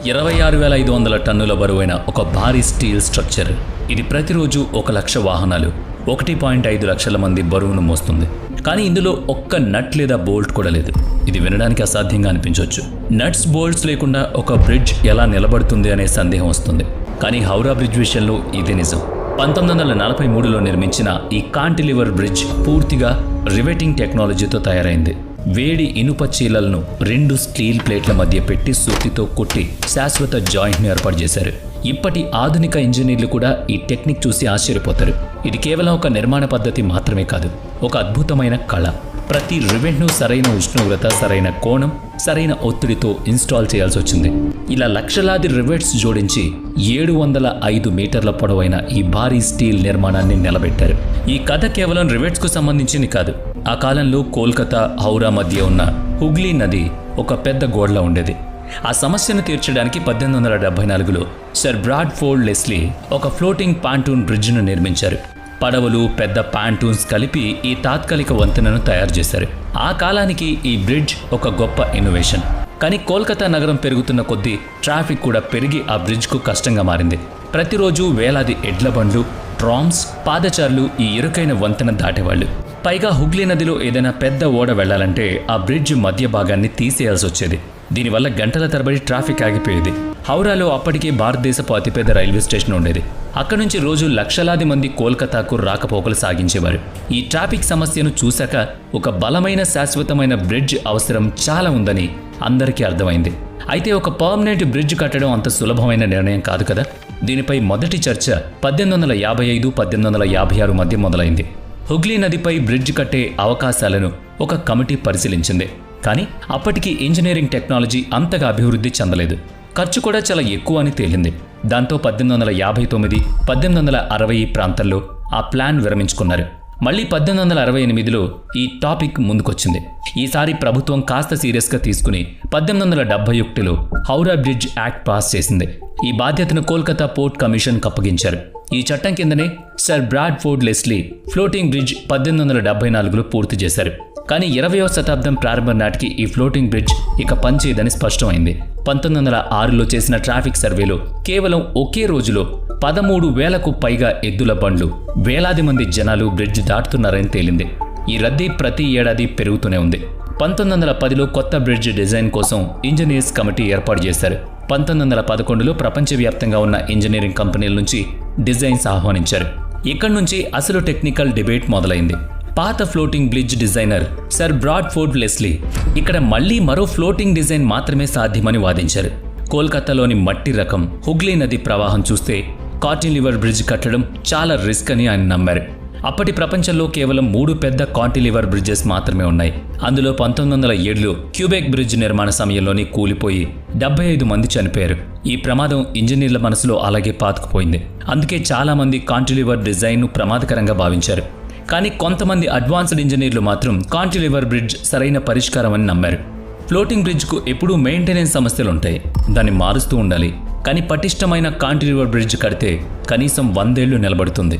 26,500 టన్నుల బరువైన ఒక భారీ స్టీల్ స్ట్రక్చర్. ఇది ప్రతిరోజు 1,00,000 వాహనాలు, 1.5 లక్షల మంది బరువును మోస్తుంది. కానీ ఇందులో ఒక్క నట్ లేదా బోల్ట్ కూడా లేదు. ఇది వినడానికి అసాధ్యంగా అనిపించవచ్చు. నట్స్ బోల్ట్స్ లేకుండా ఒక బ్రిడ్జ్ ఎలా నిలబడుతుంది అనే సందేహం వస్తుంది. కానీ హౌరా బ్రిడ్జ్ విషయంలో ఇది నిజం. 1943లో నిర్మించిన ఈ కాంటిలివర్ బ్రిడ్జ్ పూర్తిగా రివెటింగ్ టెక్నాలజీతో తయారైంది. వేడి ఇనుప చీలలను 2 స్టీల్ ప్లేట్ల మధ్య పెట్టి సుత్తితో కొట్టి శాశ్వత జాయింట్ను ఏర్పాటు చేశారు. ఇప్పటి ఆధునిక ఇంజనీర్లు కూడా ఈ టెక్నిక్ చూసి ఆశ్చర్యపోతారు. ఇది కేవలం ఒక నిర్మాణ పద్ధతి మాత్రమే కాదు, ఒక అద్భుతమైన కళ. ప్రతి రివెట్ను సరైన ఉష్ణోగ్రత, సరైన కోణం, సరైన ఒత్తిడితో ఇన్స్టాల్ చేయాల్సి వచ్చింది. ఇలా లక్షలాది రివెట్స్ జోడించి 705 మీటర్ల పొడవైన ఈ భారీ స్టీల్ నిర్మాణాన్ని నిలబెట్టారు. ఈ కథ కేవలం రివెట్స్కు సంబంధించింది కాదు. ఆ కాలంలో కోల్కతా, హౌరా మధ్య ఉన్న హుగ్లీ నది ఒక పెద్ద గోడలా ఉండేది. ఆ సమస్యను తీర్చడానికి 1874లో సర్ బ్రాడ్ఫోర్డ్ లెస్లీ ఒక ఫ్లోటింగ్ పాంటూన్ బ్రిడ్జ్ను నిర్మించారు. పడవలు, పెద్ద పాంటూన్స్ కలిపి ఈ తాత్కాలిక వంతెనను తయారు చేశారు. ఆ కాలానికి ఈ బ్రిడ్జ్ ఒక గొప్ప ఇన్నోవేషన్. కానీ కోల్కతా నగరం పెరుగుతున్న కొద్దీ ట్రాఫిక్ కూడా పెరిగి ఆ బ్రిడ్జ్కు కష్టంగా మారింది. ప్రతిరోజు వేలాది ఎడ్ల బండ్లు, ట్రామ్స్, పాదచారులు ఈ ఇరుకైన వంతెన దాటేవాళ్లు. పైగా హుగ్లీ నదిలో ఏదైనా పెద్ద ఓడ వెళ్లాలంటే ఆ బ్రిడ్జ్ మధ్య భాగాన్ని తీసేయాల్సి వచ్చేది. దీనివల్ల గంటల తరబడి ట్రాఫిక్ ఆగిపోయేది. హౌరాలో అప్పటికే భారతదేశపు అతిపెద్ద రైల్వే స్టేషన్ ఉండేది. అక్కడి నుంచి రోజు లక్షలాది మంది కోల్కతాకు రాకపోకలు సాగించేవారు. ఈ ట్రాఫిక్ సమస్యను చూశాక ఒక బలమైన శాశ్వతమైన బ్రిడ్జ్ అవసరం చాలా ఉందని అందరికీ అర్థమైంది. అయితే ఒక పర్మనెంట్ బ్రిడ్జ్ కట్టడం అంత సులభమైన నిర్ణయం కాదు కదా. దీనిపై మొదటి చర్చ 1855-1856 మధ్య మొదలైంది. హుగ్లీ నదిపై బ్రిడ్జ్ కట్టే అవకాశాలను ఒక కమిటీ పరిశీలించింది. కానీ అప్పటికి ఇంజనీరింగ్ టెక్నాలజీ అంతగా అభివృద్ధి చెందలేదు. ఖర్చు కూడా చాలా ఎక్కువ అని తేలింది. దాంతో 1859, 1860 ప్రాంతాల్లో ఆ ప్లాన్ విరమించుకున్నారు. మళ్ళీ 1868లో ఈ టాపిక్ ముందుకొచ్చింది. ఈసారి ప్రభుత్వం కాస్త సీరియస్గా తీసుకుని 1871లో హౌరా బ్రిడ్జ్ యాక్ట్ పాస్ చేసింది. ఈ బాధ్యతను కోల్కతా పోర్ట్ కమిషన్కి అప్పగించారు. ఈ చట్టం కిందనే sir Bradford Leslie floating bridge 1874లో పూర్తి చేశారు. కానీ 20వ శతాబ్దం ప్రారంభం నాటికి ఈ ఫ్లోటింగ్ బ్రిడ్జ్ ఇక పనిచేయదని స్పష్టమైంది. 1906లో చేసిన ట్రాఫిక్ సర్వేలో కేవలం ఒకే రోజులో 13,000కు పైగా ఎద్దుల బండ్లు, వేలాది మంది జనాలు బ్రిడ్జ్ దాటుతున్నారని తేలింది. ఈ రద్దీ ప్రతి ఏడాది పెరుగుతూనే ఉంది. 1910లో కొత్త బ్రిడ్జ్ డిజైన్ కోసం ఇంజనీర్స్ కమిటీ ఏర్పాటు చేశారు. 1911లో ప్రపంచవ్యాప్తంగా ఉన్న ఇంజనీరింగ్ కంపెనీల నుంచి డిజైన్స్ ఆహ్వానించారు. ఇక్కడి నుంచి అసలు టెక్నికల్ డిబేట్ మొదలైంది. పాత floating bridge designer sir Bradford Leslie ఇక్కడ మళ్లీ మరో ఫ్లోటింగ్ డిజైన్ మాత్రమే సాధ్యమని వాదించారు. కోల్కతాలోని మట్టి రకం, హుగ్లీ నది ప్రవాహం చూస్తే కాంటిలివర్ బ్రిడ్జ్ కట్టడం చాలా రిస్క్ అని ఆయన నమ్మారు. అప్పటి ప్రపంచంలో కేవలం 3 పెద్ద కాంటిలివర్ బ్రిడ్జెస్ మాత్రమే ఉన్నాయి. అందులో 1907లో క్యూబెక్ బ్రిడ్జ్ నిర్మాణ సమయంలోనే కూలిపోయి 75 మంది చనిపోయారు. ఈ ప్రమాదం ఇంజనీర్ల మనసులో అలాగే పాతుకుపోయింది. అందుకే చాలా మంది కాంటిలివర్ డిజైన్ను ప్రమాదకరంగా భావించారు. కానీ కొంతమంది అడ్వాన్స్డ్ ఇంజనీర్లు మాత్రం కాంటిలివర్ బ్రిడ్జ్ సరైన పరిష్కారం అని నమ్మారు. ఫ్లోటింగ్ బ్రిడ్జ్కు ఎప్పుడూ మెయింటెనెన్స్ సమస్యలు ఉంటాయి, దాన్ని మారుస్తూ ఉండాలి. కానీ పటిష్టమైన కాంటిలివర్ బ్రిడ్జ్ కడితే కనీసం 100 ఏళ్లు నిలబడుతుంది.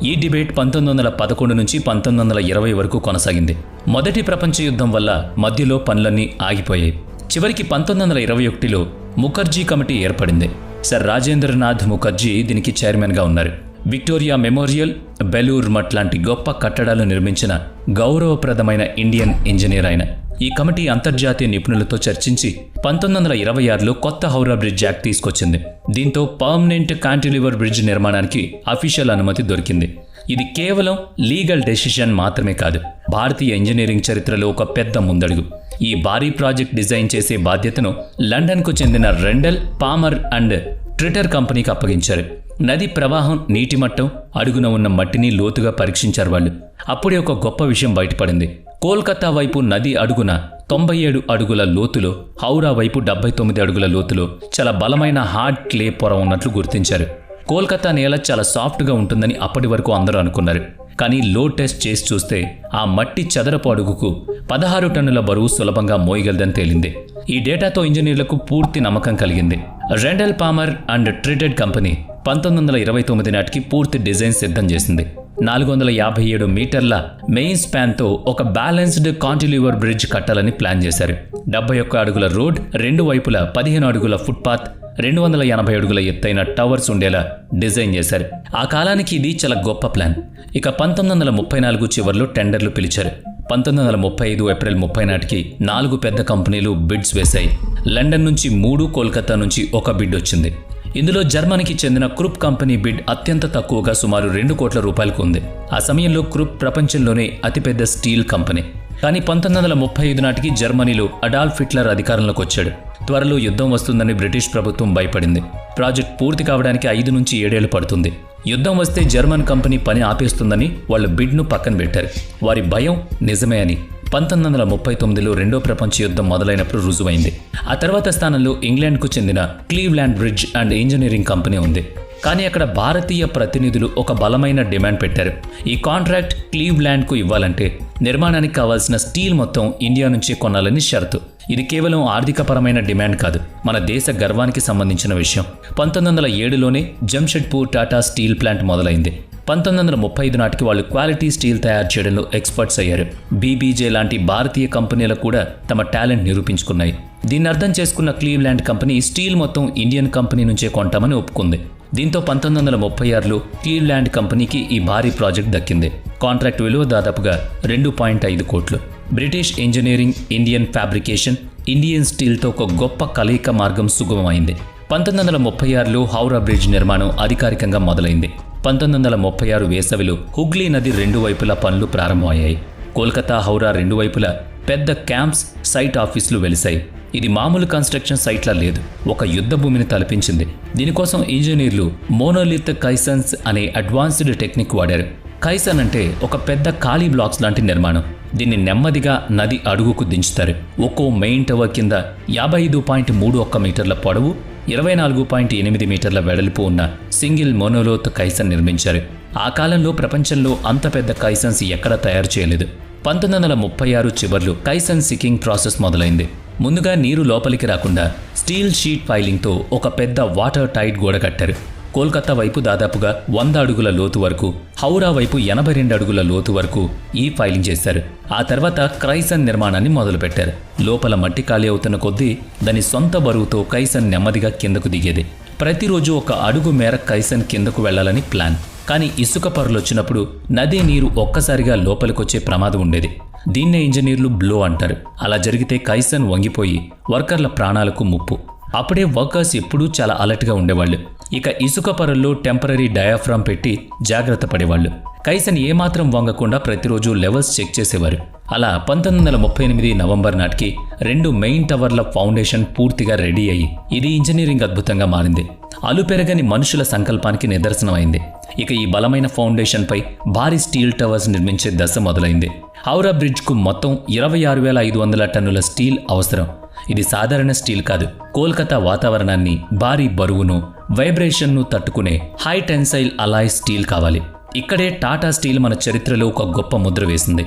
ఈ డిబేట్ 1911 నుంచి 1920 వరకు కొనసాగింది. మొదటి ప్రపంచ యుద్ధం వల్ల మధ్యలో పనులన్నీ ఆగిపోయాయి. చివరికి 1921లో ముఖర్జీ కమిటీ ఏర్పడింది. సర్ రాజేంద్రనాథ్ ముఖర్జీ దీనికి చైర్మన్గా ఉన్నారు. విక్టోరియా మెమోరియల్, బెలూర్ మఠ్ లాంటి గొప్ప కట్టడాలు నిర్మించిన గౌరవప్రదమైన ఇండియన్ ఇంజనీర్ ఆయన. ఈ కమిటీ అంతర్జాతీయ నిపుణులతో చర్చించి 1926లో కొత్త హౌరా బ్రిడ్జ్ యాక్ట్ తీసుకొచ్చింది. దీంతో పర్మనెంట్ కాంటిలివర్ బ్రిడ్జ్ నిర్మాణానికి అఫీషియల్ అనుమతి దొరికింది. ఇది కేవలం లీగల్ డెసిషన్ మాత్రమే కాదు, భారతీయ ఇంజనీరింగ్ చరిత్రలో ఒక పెద్ద ముందడుగు. ఈ భారీ ప్రాజెక్ట్ డిజైన్ చేసే బాధ్యతను లండన్కు చెందిన రెండెల్, పామర్ అండ్ ట్రిటర్ కంపెనీకి అప్పగించారు. నది ప్రవాహం, నీటి మట్టం, అడుగున ఉన్న మట్టిని లోతుగా పరీక్షించారు వాళ్ళు. అప్పుడే ఒక గొప్ప విషయం బయటపడింది. కోల్కతా వైపు నది అడుగున 97 అడుగుల లోతులో, హౌరా వైపు 79 అడుగుల లోతులో చాలా బలమైన హార్డ్ క్లే పొర ఉన్నట్లు గుర్తించారు. కోల్కతా నేల చాలా సాఫ్ట్గా ఉంటుందని అప్పటి వరకు అందరూ అనుకున్నారు. కానీ లోడ్ టెస్ట్ చేసి చూస్తే ఆ మట్టి చదరపు అడుగుకు 16 టన్నుల బరువు సులభంగా మోయగలదని తేలింది. ఈ డేటాతో ఇంజనీర్లకు పూర్తి నమ్మకం కలిగింది. రెండెల్, పామర్ అండ్ ట్రిటెడ్ కంపెనీ 1929 నాటికి పూర్తి డిజైన్ సిద్ధం చేసింది. 457 మీటర్ల మెయిన్ స్పాన్తో ఒక బ్యాలెన్స్డ్ కాంటిలివర్ బ్రిడ్జ్ కట్టాలని ప్లాన్ చేశారు. 71 అడుగుల రోడ్, 2 వైపులా 15 అడుగుల ఫుట్పాత్, 280 అడుగుల ఎత్తైన టవర్స్ ఉండేలా డిజైన్ చేశారు. ఆ కాలానికి ఇది చాలా గొప్ప ప్లాన్. ఇక 1934 చివర్లో టెండర్లు పిలిచారు. 1935 ఏప్రిల్ 30 నాటికి 4 పెద్ద కంపెనీలు బిడ్స్ వేశాయి. లండన్ నుంచి 3, కోల్కతా నుంచి 1 బిడ్ వచ్చింది. ఇందులో జర్మనీకి చెందిన క్రూప్ కంపెనీ బిడ్ అత్యంత తక్కువగా సుమారు 2 కోట్ల రూపాయలకు ఉంది. ఆ సమయంలో క్రూప్ ప్రపంచంలోనే అతిపెద్ద స్టీల్ కంపెనీ. కానీ 1935 నాటికి జర్మనీలో అడాల్ఫ్ హిట్లర్ అధికారంలోకి వచ్చాడు. త్వరలో యుద్ధం వస్తుందని బ్రిటిష్ ప్రభుత్వం భయపడింది. ప్రాజెక్ట్ పూర్తి కావడానికి 5 నుంచి 7 ఏళ్లు పడుతుంది. యుద్ధం వస్తే జర్మన్ కంపెనీ పని ఆపేస్తుందని వాళ్ళు బిడ్ను పక్కన పెట్టారు. వారి భయం నిజమే అని 1939లో రెండో ప్రపంచ యుద్ధం మొదలైనప్పుడు రుజువైంది. ఆ తర్వాత స్థానంలో ఇంగ్లాండ్కు చెందిన Cleveland bridge and engineering company ఉంది. కానీ అక్కడ భారతీయ ప్రతినిధులు ఒక బలమైన డిమాండ్ పెట్టారు. ఈ కాంట్రాక్ట్ క్లీవ్లాండ్కు ఇవ్వాలంటే నిర్మాణానికి కావాల్సిన స్టీల్ మొత్తం ఇండియా నుంచే కొనాలని షరతు. ఇది కేవలం ఆర్థికపరమైన డిమాండ్ కాదు, మన దేశ గర్వానికి సంబంధించిన విషయం. 1907లోనే జంషెడ్పూర్ టాటా స్టీల్ ప్లాంట్ మొదలైంది. 1935 నాటికి వాళ్ళు క్వాలిటీ స్టీల్ తయారు చేయడంలో ఎక్స్పర్ట్స్ అయ్యారు. బీబీజే లాంటి భారతీయ కంపెనీలు కూడా తమ టాలెంట్ నిరూపించుకున్నాయి. దీన్ని అర్థం చేసుకున్న క్లీవ్లాండ్ కంపెనీ స్టీల్ మొత్తం ఇండియన్ కంపెనీ నుంచే కొంటామని ఒప్పుకుంది. దీంతో 1936లో క్లీవ్లాండ్ కంపెనీకి ఈ భారీ ప్రాజెక్ట్ దక్కింది. కాంట్రాక్ట్ విలువ దాదాపుగా 2.5 కోట్లు. British engineering, Indian fabrication, Indian స్టీల్తో ఒక గొప్ప కలయిక మార్గం సుగమమైంది. 1936లో హౌరా బ్రిడ్జ్ నిర్మాణం అధికారికంగా మొదలైంది. 1936 వేసవిలో హుగ్లీ నది 2 వైపులా పనులు ప్రారంభమయ్యాయి. కోల్కతా, హౌరా 2 వైపులా పెద్ద క్యాంప్స్, సైట్ ఆఫీసులు వెలిశాయి. ఇది మామూలు కన్స్ట్రక్షన్ సైట్లా లేదు, ఒక యుద్ధ భూమిని తలపించింది. దీనికోసం ఇంజనీర్లు మోనోలిత్ కైసన్స్ అనే అడ్వాన్స్డ్ టెక్నిక్ వాడారు. కైసన్ అంటే ఒక పెద్ద ఖాళీ బ్లాక్స్ లాంటి నిర్మాణం. దీన్ని నెమ్మదిగా నది అడుగుకు దించుతారు. ఒక్కో మెయిన్ టవర్ కింద 55.31 మీటర్ల పొడవు, 24.8 మీటర్ల వెడల్పు ఉన్న సింగిల్ మోనోలోత్ కైసన్ నిర్మించారు. ఆ కాలంలో ప్రపంచంలో అంత పెద్ద కైసన్స్ ఎక్కడా తయారు చేయలేదు. 1936 చివర్లో కైసన్ సికింగ్ ప్రాసెస్ మొదలైంది. ముందుగా నీరు లోపలికి రాకుండా స్టీల్ షీట్ పైలింగ్తో ఒక పెద్ద వాటర్ టైట్ గోడ కట్టారు. కోల్కతా వైపు దాదాపుగా 100 అడుగుల లోతు వరకు, హౌరా వైపు 82 అడుగుల లోతు వరకు ఈ ఫైలింగ్ చేశారు. ఆ తర్వాత కైసన్ నిర్మాణాన్ని మొదలుపెట్టారు. లోపల మట్టి ఖాళీ అవుతున్న కొద్దీ దాని సొంత బరువుతో కైసన్ నెమ్మదిగా కిందకు దిగేది. ప్రతిరోజు 1 అడుగు మేర కైసన్ కిందకు వెళ్లాలని ప్లాన్. కానీ ఇసుక పరులు వచ్చినప్పుడు నదీ నీరు ఒక్కసారిగా లోపలికొచ్చే ప్రమాదం ఉండేది. దీన్నే ఇంజనీర్లు బ్లో అంటారు. అలా జరిగితే కైసన్ వంగిపోయి వర్కర్ల ప్రాణాలకు ముప్పు. అప్పుడే వర్కర్స్ ఎప్పుడూ చాలా అలర్ట్గా ఉండేవాళ్ళు. ఇక ఇసుక పరుల్లో టెంపరరీ డయాఫ్రామ్ పెట్టి జాగ్రత్త పడేవాళ్ళు. కైసన్ ఏమాత్రం వంగకుండా ప్రతిరోజు లెవెల్స్ చెక్ చేసేవారు. అలా 1938 నవంబర్ నాటికి 2 మెయిన్ టవర్ల ఫౌండేషన్ పూర్తిగా రెడీ అయ్యి ఇది ఇంజనీరింగ్ అద్భుతంగా మారింది. అలుపెరగని మనుషుల సంకల్పానికి నిదర్శనమైంది. ఇక ఈ బలమైన ఫౌండేషన్పై భారీ స్టీల్ టవర్స్ నిర్మించే దశ మొదలైంది. హౌరా బ్రిడ్జ్కు మొత్తం 26,500 టన్నుల స్టీల్ అవసరం. ఇది సాధారణ స్టీల్ కాదు. కోల్కతా వాతావరణాన్ని, భారీ బరువును, వైబ్రేషన్ను తట్టుకునే హై టెన్సైల్ అలాయ్ స్టీల్ కావాలి. ఇక్కడే టాటా స్టీల్ మన చరిత్రలో ఒక గొప్ప ముద్ర వేసింది.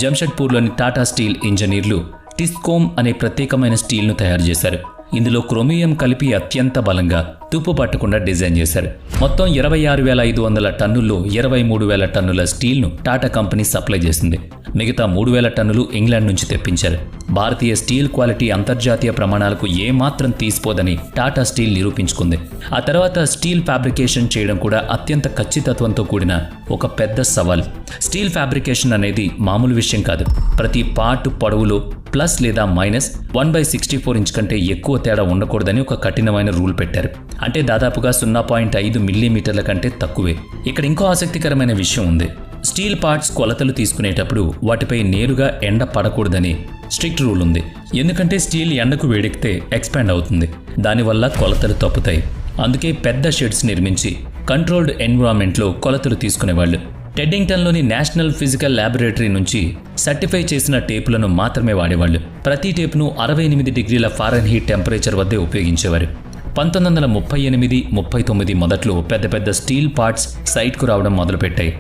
జంషెడ్పూర్లోని టాటా స్టీల్ ఇంజనీర్లు టిస్కోమ్ అనే ప్రత్యేకమైన స్టీల్ను తయారు చేశారు. ఇందులో క్రోమియం కలిపి అత్యంత బలంగా, తుప్పు పట్టకుండా డిజైన్ చేశారు. మొత్తం 26,500 టన్నుల్లో 23,000 టన్నుల స్టీల్ను టాటా కంపెనీ సప్లై చేసింది. మిగతా 3,000 టన్నులు ఇంగ్లాండ్ నుంచి తెప్పించారు. భారతీయ స్టీల్ క్వాలిటీ అంతర్జాతీయ ప్రమాణాలకు ఏమాత్రం తీసిపోదని టాటా స్టీల్ నిరూపించుకుంది. ఆ తర్వాత స్టీల్ ఫ్యాబ్రికేషన్ చేయడం కూడా అత్యంత ఖచ్చితత్వంతో కూడిన ఒక పెద్ద సవాల్. స్టీల్ ఫ్యాబ్రికేషన్ అనేది మామూలు విషయం కాదు. ప్రతి పార్ట్ పొడవులో ప్లస్ లేదా మైనస్ 1/64 ఇంచ్ కంటే ఎక్కువ తేడా ఉండకూడదని ఒక కఠినమైన రూల్ పెట్టారు. అంటే దాదాపుగా 0.5 మిల్లీమీటర్ల కంటే తక్కువే. ఇక్కడ ఇంకో ఆసక్తికరమైన విషయం ఉంది. స్టీల్ పార్ట్స్ కొలతలు తీసుకునేటప్పుడు వాటిపై నేరుగా ఎండ పడకూడదని స్ట్రిక్ట్ రూల్ ఉంది. ఎందుకంటే స్టీల్ ఎండకు వేడెక్కితే ఎక్స్పాండ్ అవుతుంది. దానివల్ల కొలతలు తప్పుతాయి. అందుకే పెద్ద షెడ్స్ నిర్మించి కంట్రోల్డ్ ఎన్విరాన్మెంట్లో కొలతలు తీసుకునేవాళ్ళు. టెడ్డింగ్టన్లోని నేషనల్ ఫిజికల్ ల్యాబొరేటరీ నుంచి సర్టిఫై చేసిన టేపులను మాత్రమే వాడేవాళ్ళు. ప్రతి టేపును 68 డిగ్రీల ఫారెన్హీట్ టెంపరేచర్ వద్దే ఉపయోగించేవారు. 1938-39 మొదట్లో పెద్ద పెద్ద స్టీల్ పార్ట్స్ సైట్కు రావడం మొదలుపెట్టాయి.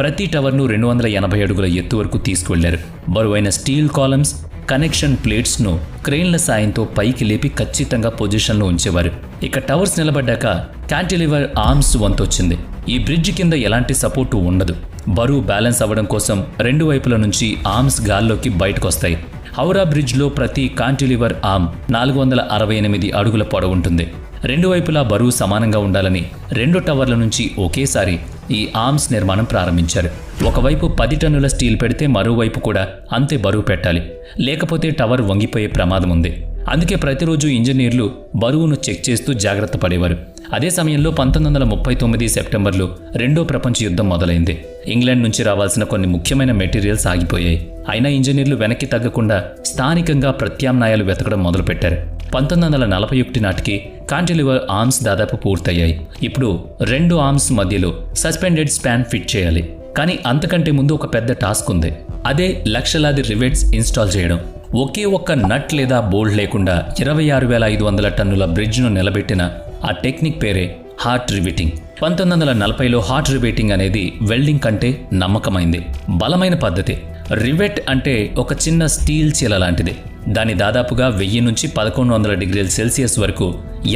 ప్రతి టవర్ను 280 అడుగుల ఎత్తు వరకు తీసుకువెళ్లారు. బరువైన స్టీల్ కాలమ్స్, కనెక్షన్ ప్లేట్స్ను క్రెయిన్ల సాయంతో పైకి లేపి ఖచ్చితంగా పొజిషన్లో ఉంచేవారు. ఇక టవర్స్ నిలబడ్డాక క్యాంటిలివర్ ఆర్మ్స్ వంతొచ్చింది. ఈ బ్రిడ్జ్ కింద ఎలాంటి సపోర్టు ఉండదు. బరువు బ్యాలెన్స్ అవ్వడం కోసం 2 వైపుల నుంచి ఆర్మ్స్ గాల్లోకి బయటకొస్తాయి. హౌరా బ్రిడ్జ్లో ప్రతి కాంటిలివర్ ఆర్మ్ 468 అడుగుల పొడవు ఉంటుంది. రెండు వైపులా బరువు సమానంగా ఉండాలని 2 టవర్ల నుంచి ఒకేసారి ఈ ఆర్మ్స్ నిర్మాణం ప్రారంభించారు. ఒకవైపు 10 టన్నుల స్టీల్ పెడితే మరోవైపు కూడా అంతే బరువు పెట్టాలి, లేకపోతే టవర్ వంగిపోయే ప్రమాదం ఉంది. అందుకే ప్రతిరోజు ఇంజనీర్లు బరువును చెక్ చేస్తూ జాగ్రత్త పడేవారు. అదే సమయంలో 1939 సెప్టెంబర్లో రెండో ప్రపంచ యుద్ధం మొదలైంది. ఇంగ్లాండ్ నుంచి రావాల్సిన కొన్ని ముఖ్యమైన మెటీరియల్స్ ఆగిపోయాయి. అయినా ఇంజనీర్లు వెనక్కి తగ్గకుండా స్థానికంగా ప్రత్యామ్నాయాలు వెతకడం మొదలుపెట్టారు. 1941 నాటికి కాంటిలివర్ ఆర్మ్స్ దాదాపు పూర్తయ్యాయి. ఇప్పుడు 2 ఆర్మ్స్ మధ్యలో సస్పెండెడ్ స్పాన్ ఫిట్ చేయాలి. కానీ అంతకంటే ముందు ఒక పెద్ద టాస్క్ ఉంది. అదే లక్షలాది రివెట్స్ ఇన్స్టాల్ చేయడం. ఒకే ఒక్క నట్ లేదా బోల్ట్ లేకుండా 26,500 టన్నుల బ్రిడ్జ్ను నిలబెట్టిన ఆ టెక్నిక్ పేరే హాట్ రివెటింగ్. 1940లో హాట్ రివెటింగ్ అనేది వెల్డింగ్ కంటే నమ్మకమైంది, బలమైన పద్ధతి. రివెట్ అంటే ఒక చిన్న స్టీల్ చీల లాంటిది. దాన్ని దాదాపుగా 1000 నుంచి 1100 డిగ్రీల సెల్సియస్ వరకు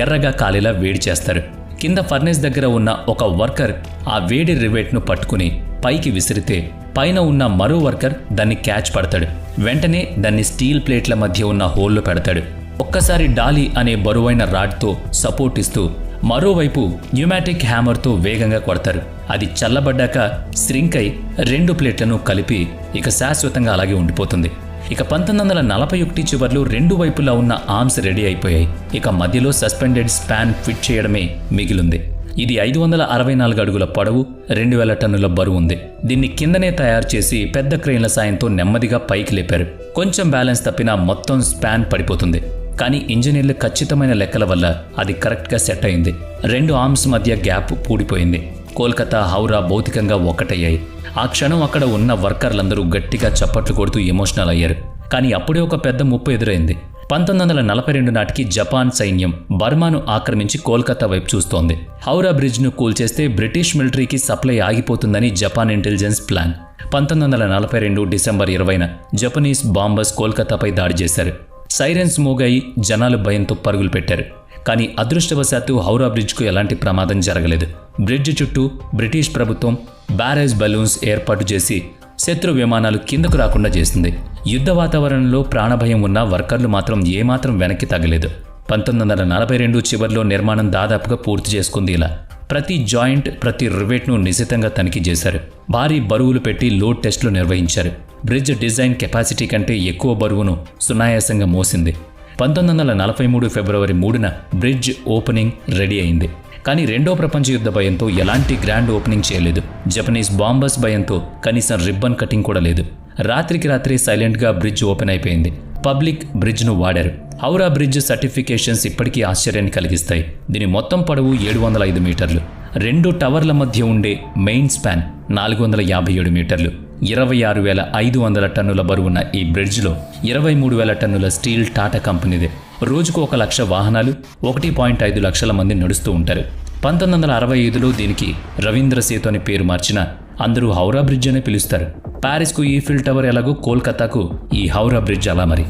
ఎర్రగా కాలేలా వేడి చేస్తారు. కింద ఫర్నేస్ దగ్గర ఉన్న ఒక వర్కర్ ఆ వేడి రివెట్ను పట్టుకుని పైకి విసిరితే పైన ఉన్న మరో వర్కర్ దాన్ని క్యాచ్ పడతాడు. వెంటనే దాన్ని స్టీల్ ప్లేట్ల మధ్య ఉన్న హోల్లో పెడతాడు. ఒక్కసారి డాలీ అనే బరువైన రాడ్తో సపోర్ట్ ఇస్తూ మరోవైపు న్యూమాటిక్ హ్యామర్తో వేగంగా కొడతారు. అది చల్లబడ్డాక శ్రింక్ అయి 2 ప్లేట్లను కలిపి ఇక శాశ్వతంగా అలాగే ఉండిపోతుంది. ఇక 1941 చివర్లో 2 వైపులా ఉన్న ఆర్మ్స్ రెడీ అయిపోయాయి. ఇక మధ్యలో సస్పెండెడ్ స్పాన్ ఫిట్ చేయడమే మిగిలింది. ఇది 564 అడుగుల పొడవు, 2000 టన్నుల బరువు ఉంది. దీన్ని కిందనే తయారు చేసి పెద్ద క్రెయిన్ల సాయంతో నెమ్మదిగా పైకి లేపారు. కొంచెం బ్యాలెన్స్ తప్పినా మొత్తం స్పాన్ పడిపోతుంది. కానీ ఇంజనీర్ల ఖచ్చితమైన లెక్కల వల్ల అది కరెక్ట్గా సెట్ అయింది. 2 ఆర్మ్స్ మధ్య గ్యాప్ పూడిపోయింది. కోల్కతా, హౌరా భౌతికంగా ఒక్కటయ్యాయి. ఆ క్షణం అక్కడ ఉన్న వర్కర్లందరూ గట్టిగా చప్పట్లు కొడుతూ ఎమోషనల్ అయ్యారు. కానీ అప్పుడే ఒక పెద్ద ముప్పు ఎదురైంది. 1942 నాటికి జపాన్ సైన్యం బర్మాను ఆక్రమించి కోల్కతా వైపు చూస్తోంది. హౌరా బ్రిడ్జ్ను కూల్చేస్తే బ్రిటిష్ మిలిటరీకి సప్లై ఆగిపోతుందని జపాన్ ఇంటెలిజెన్స్ ప్లాన్. 1942 డిసెంబర్ 20న జపనీస్ బాంబర్స్ కోల్కతాపై దాడి చేశారు. సైరన్స్ మోగాయి, జనాలు భయంతో పరుగులు పెట్టారు. కానీ అదృష్టవశాత్తు హౌరా బ్రిడ్జ్కు ఎలాంటి ప్రమాదం జరగలేదు. బ్రిడ్జ్ చుట్టూ బ్రిటిష్ ప్రభుత్వం బ్యారేజ్ బలూన్స్ ఏర్పాటు చేసి శత్రు విమానాలు కిందకు రాకుండా చేసింది. యుద్ధ వాతావరణంలో ప్రాణభయం ఉన్న వర్కర్లు మాత్రం ఏమాత్రం వెనక్కి తగ్గలేదు. 1942 చివర్లో నిర్మాణం దాదాపుగా పూర్తి చేసుకుంది. ఇలా ప్రతి జాయింట్, ప్రతి రివెట్ను నిశితంగా తనిఖీ చేశారు. భారీ బరువులు పెట్టి లోడ్ టెస్టులు నిర్వహించారు. బ్రిడ్జ్ డిజైన్ కెపాసిటీ కంటే ఎక్కువ బరువును సునాయాసంగా మోసింది. 1943 ఫిబ్రవరి 3న బ్రిడ్జ్ ఓపెనింగ్ రెడీ అయింది. కానీ రెండో ప్రపంచ యుద్ధ భయంతో ఎలాంటి గ్రాండ్ ఓపెనింగ్ చేయలేదు. జపనీస్ బాంబర్స్ భయంతో కనీసం రిబ్బన్ కటింగ్ కూడా లేదు. రాత్రికి రాత్రి సైలెంట్గా బ్రిడ్జ్ ఓపెన్ అయిపోయింది. పబ్లిక్ బ్రిడ్జ్ను వాడారు. హౌరా బ్రిడ్జ్ సర్టిఫికేషన్స్ ఇప్పటికీ ఆశ్చర్యాన్ని కలిగిస్తాయి. దీని మొత్తం పొడవు 705 మీటర్లు. 2 టవర్ల మధ్య ఉండే మెయిన్ స్పాన్ 457 మీటర్లు. 26,500 టన్నుల బరువున్న ఈ బ్రిడ్జ్లో 23,000 టన్నుల స్టీల్ టాటా కంపెనీదే. రోజుకు 1 లక్ష వాహనాలు, 1.5 లక్షల మంది నడుస్తూ ఉంటారు. 1965లో దీనికి రవీంద్ర సేతు అని పేరు మార్చిన అందరూ హౌరా బ్రిడ్జ్ అనే పిలుస్తారు. ప్యారిస్కు ఈఫిల్ టవర్ ఎలాగో కోల్కతాకు ఈ హౌరా బ్రిడ్జ్ అలా మరి.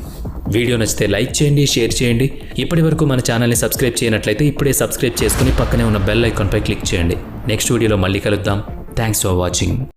వీడియో నచ్చితే లైక్ చేయండి, షేర్ చేయండి. ఇప్పటి వరకు మన ఛానల్ని సబ్స్క్రైబ్ చేయనట్లయితే ఇప్పుడే సబ్స్క్రైబ్ చేసుకుని పక్కనే ఉన్న బెల్ ఐకాన్పై క్లిక్ చేయండి. నెక్స్ట్ వీడియోలో మళ్ళీ కలుద్దాం. Thanks for watching.